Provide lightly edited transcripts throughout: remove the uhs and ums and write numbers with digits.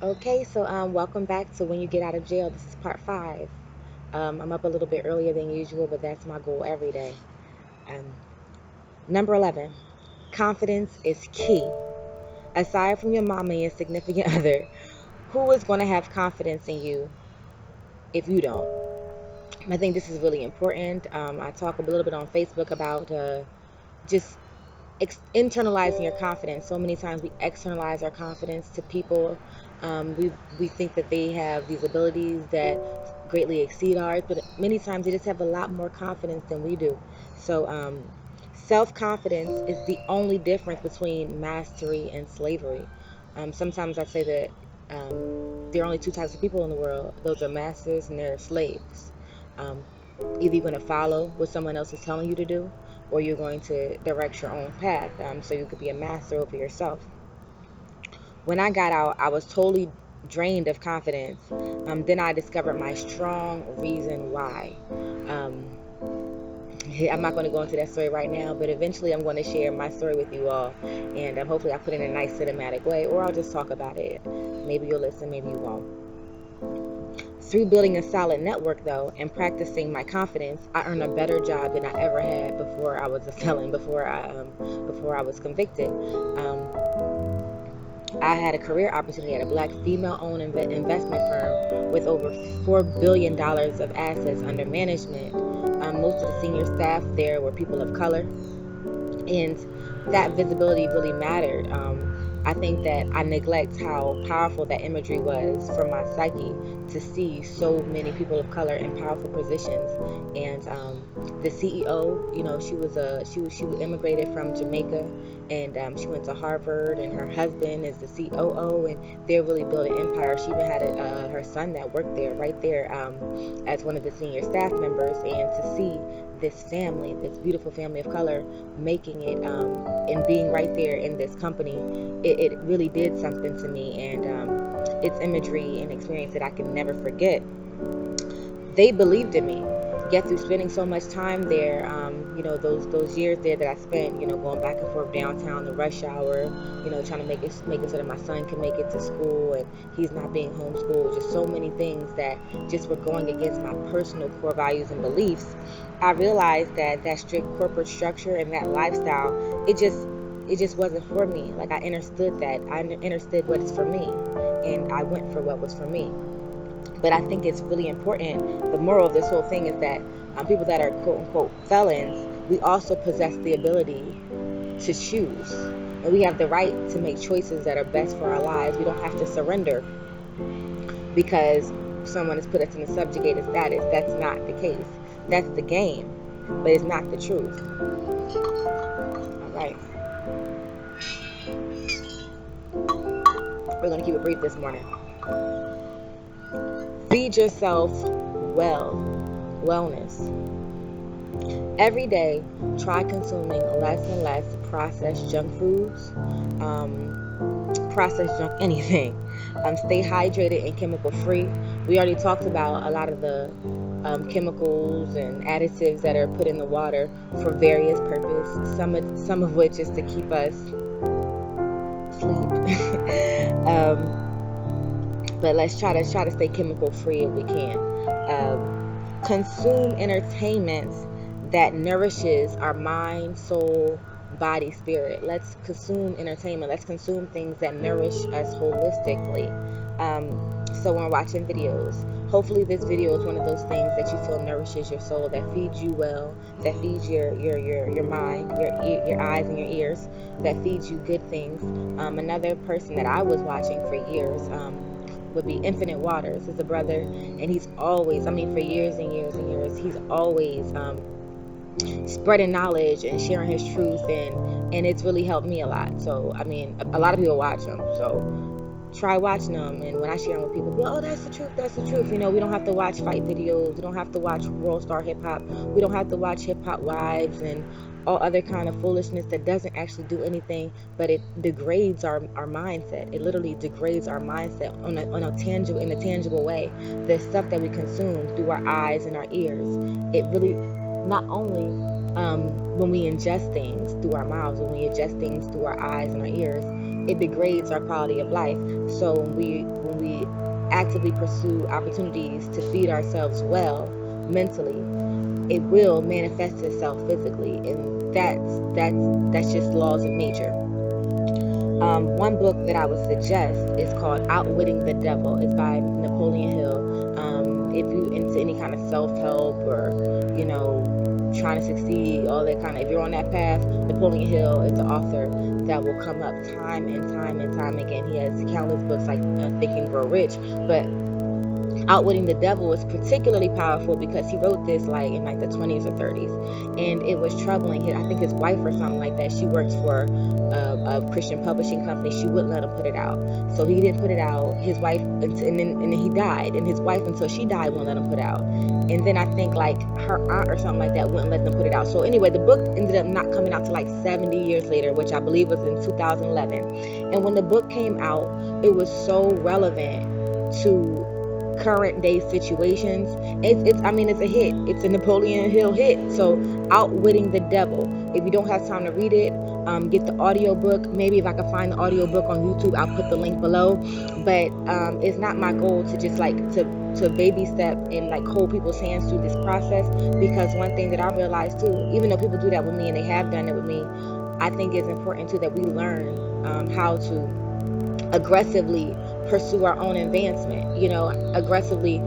Okay, so welcome back to When You Get Out of Jail. This is part 5. I'm up a little bit earlier than usual, but that's my goal every day. Um, Number 11, confidence is key. Aside from your mama and your significant other, who is going to have confidence in you if you don't? I think this is really important. I talk a little bit on Facebook about just internalizing your confidence. So many times we externalize our confidence to people. We think that they have these abilities that greatly exceed ours, but many times they just have a lot more confidence than we do. So self-confidence is the only difference between mastery and slavery. Sometimes I say that there are only two types of people in the world. Those are masters and they're slaves. Um, Either you're going to follow what someone else is telling you to do, or you're going to direct your own path, so you could be a master over yourself. When I got out, I was totally drained of confidence. Then I discovered my strong reason why. Um, I'm not going to go into that story right now, but eventually I'm going to share my story with you all, and hopefully I'll put it in a nice cinematic way, or I'll just talk about it. Maybe you'll listen, maybe you won't. Through building a solid network, though, and practicing my confidence, I earned a better job than I ever had before I was a felon, before I was convicted. I had a career opportunity at a black female-owned investment firm with over $4 billion of assets under management. Most of the senior staff there were people of color, and that visibility really mattered. I think that I neglect how powerful that imagery was for my psyche to see so many people of color in powerful positions. And the CEO, she immigrated from Jamaica, and she went to Harvard, and her husband is the COO, and they're really building an empire. She even had her son that worked there, right there, as one of the senior staff members, and to see this family, this beautiful family of color, making it and being right there in this company, it really did something to me, and it's imagery and experience that I can never forget. They believed in me. Yet through spending so much time there, those years there that I spent, going back and forth downtown, the rush hour, trying to make it so that my son can make it to school and he's not being homeschooled, just so many things that just were going against my personal core values and beliefs. I realized that strict corporate structure and that lifestyle, it just wasn't for me. Like, I understood that. I understood what is for me, and I went for what was for me. But I think it's really important. The moral of this whole thing is that people that are quote unquote felons, we also possess the ability to choose. And we have the right to make choices that are best for our lives. We don't have to surrender because someone has put us in a subjugated status. That's not the case. That's the game, but it's not the truth. All right. We're going to keep it brief this morning. Feed yourself wellness. Every day, try consuming less and less processed junk foods, processed junk anything. Stay hydrated and chemical free. We already talked about a lot of the chemicals and additives that are put in the water for various purposes. Some of which is to keep us asleep. But let's try to stay chemical free if we can. Consume entertainment that nourishes our mind, soul, body, spirit. Let's consume entertainment. Let's consume things that nourish us holistically. So when we're watching videos, hopefully this video is one of those things that you feel nourishes your soul, that feeds you well, that feeds your mind, your eyes and your ears, that feeds you good things. Another person that I was watching for years would be Infinite Waters. Is a brother, and he's always, for years and years and years, he's always spreading knowledge and sharing his truth, and it's really helped me a lot. So a lot of people watch him, so try watching them. And when I share them with people, oh, that's the truth. We don't have to watch fight videos, we don't have to watch World Star Hip Hop, we don't have to watch Hip Hop Wives and all other kind of foolishness that doesn't actually do anything, but it degrades our mindset. It literally degrades our mindset in a tangible way. The stuff that we consume through our eyes and our ears, it really, not only when we ingest things through our mouths, when we ingest things through our eyes and our ears, it degrades our quality of life. So when we actively pursue opportunities to feed ourselves well mentally, it will manifest itself physically, and that's just laws of nature. One book that I would suggest is called Outwitting the Devil. It's by Napoleon Hill. If you into any kind of self-help or, trying to succeed, all that kind of, if you're on that path, Napoleon Hill is the author that will come up time and time and time again. He has countless books like Think and Grow Rich, but Outwitting the Devil is particularly powerful because he wrote this like in like the 20s or 30s, and it was troubling. I think his wife or something like that, she worked for a Christian publishing company. She wouldn't let him put it out, so he didn't put it out. His wife, and then he died, and his wife, until she died, wouldn't let him put it out. And then I think like her aunt or something like that wouldn't let them put it out. So anyway, the book ended up not coming out till like 70 years later, which I believe was in 2011. And when the book came out, it was so relevant to current day situations. It's a hit. It's a Napoleon Hill hit. So Outwitting the Devil. If you don't have time to read it, get the audiobook. Maybe if I can find the audiobook on YouTube, I'll put the link below. But it's not my goal to just like to baby step and like hold people's hands through this process, because one thing that I realized too, even though people do that with me and they have done it with me, I think it's important too that we learn how to aggressively pursue our own advancement. Aggressively,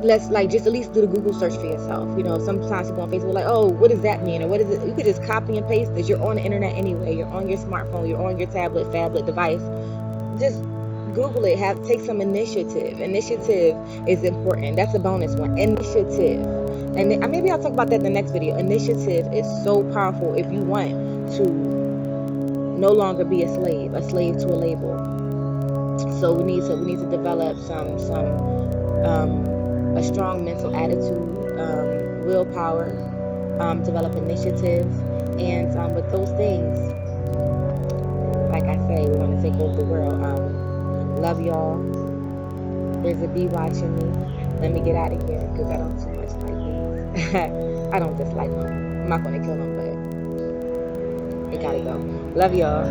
let's like just at least do the Google search for yourself. Sometimes people on Facebook are like, oh, what does that mean, or what is it? You could just copy and paste this. You're on the internet anyway. You're on your smartphone. You're on your tablet device. Just Google it. Take some initiative. Initiative is important. That's a bonus one. Initiative. And maybe I'll talk about that in the next video. Initiative is so powerful if you want to no longer be a slave to a label. So we need to develop a strong mental attitude, willpower, develop initiative, and with those things, like I say, we're going to take over the world. Love y'all. There's a bee watching me. Let me get out of here because I don't too much like bees. I don't dislike them. I'm not going to kill them, but it gotta go. Love y'all.